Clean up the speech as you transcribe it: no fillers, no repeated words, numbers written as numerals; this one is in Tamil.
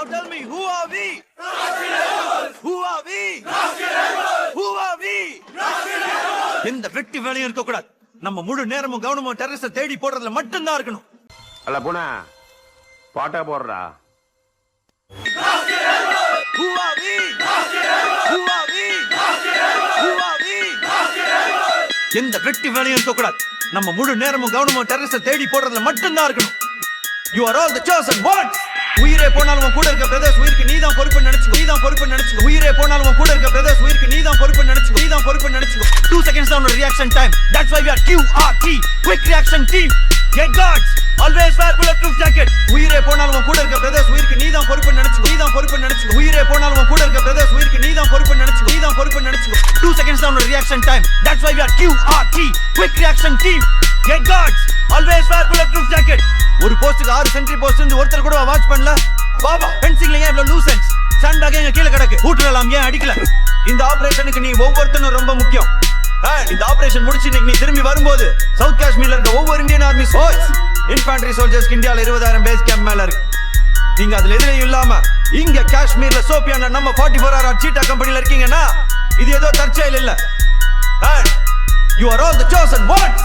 Now tell me, who are we? Who are we? Who are we? இந்த வெட்டி வேலையும் இருக்க கூடாது. நம்ம முழு நேரமும் கவனமும் டெரரிஸ்ட தேடி போடுறதுல மட்டும் தான் இருக்கணும். அல்ல போனா பாட்டா போடுறா. Who are we? Who are we? Who are we? இந்த வெட்டி வேலையும் இருக்க கூடாது. நம்ம முழு நேரமும் கவனமும் டெரரிஸ்ட தேடி போடுறதுல மட்டும் தான் இருக்கணும். You are all the chosen ones. உயிரே போனாலும் உன் கூட இருக்க பிரதர்ஸ் உயிருக்கு நீதான் பொறுப்பு நினைச்சுக்கோ. நீதான் பொறுப்பு நினைச்சுக்கோ. உயிரே போனாலும் உன் கூட இருக்க பிரதர்ஸ் உயிருக்கு நீதான் பொறுப்பு நினைச்சுக்கோ. நீதான் பொறுப்பு நினைச்சுக்கோ. 2 seconds down on reaction time. That's why we are QRT, quick reaction team. Get guards. Always wear bulletproof jacket. உயிரே போனாலும் உன் கூட இருக்க பிரதர்ஸ் உயிருக்கு நீதான் பொறுப்பு நினைச்சுக்கோ. நீதான் பொறுப்பு நினைச்சுக்கோ. உயிரே போனாலும் உன் கூட இருக்க பிரதர்ஸ் உயிருக்கு நீதான் பொறுப்பு நினைச்சுக்கோ. நீதான் பொறுப்பு நினைச்சுக்கோ. 2 seconds down on reaction time. That's why we are QRT, quick reaction team. Get guards. Always wear bulletproof jacket. ஒரு போஸ்டுக்கு 6 சென்ட்ரி போஸ்ட் இருந்து ஒருத்தர் கூட வாட்ச் பண்ணல. பாபா ஃபென்சிங்ல ஏன் இவ்ளோ லூசன்ஸ்? சாண்ட் பேக் எங்க கீழ கிடக்கு. ஹூட்டலாம் ஏன் அடிக்கல? இந்த ஆபரேஷனுக்கு நீ ஒவ்வொருத்தனும் ரொம்ப முக்கியம். இந்த ஆபரேஷன் முடிச்சு நீ திரும்பி வரும்போது சவுத் காஷ்மீர்ல இருக்க ஒவ்வொரு இந்தியன் ஆர்மி சோல்ஜர்ஸ் இன்ஃபேன்ட்ரி சோல்ஜர்ஸ்க்கு இந்தியால 20,000 பேஸ் கேம்ப் மேல இருக்கு. நீங்க அதுல எதுலயும் இல்லாம இங்க காஷ்மீர்ல சோபியானா நம்ம 44 ஆர் சீட்டா கம்பெனில இருக்கீங்கன்னா இது ஏதோ தற்செயல் இல்ல. You are all the chosen ones.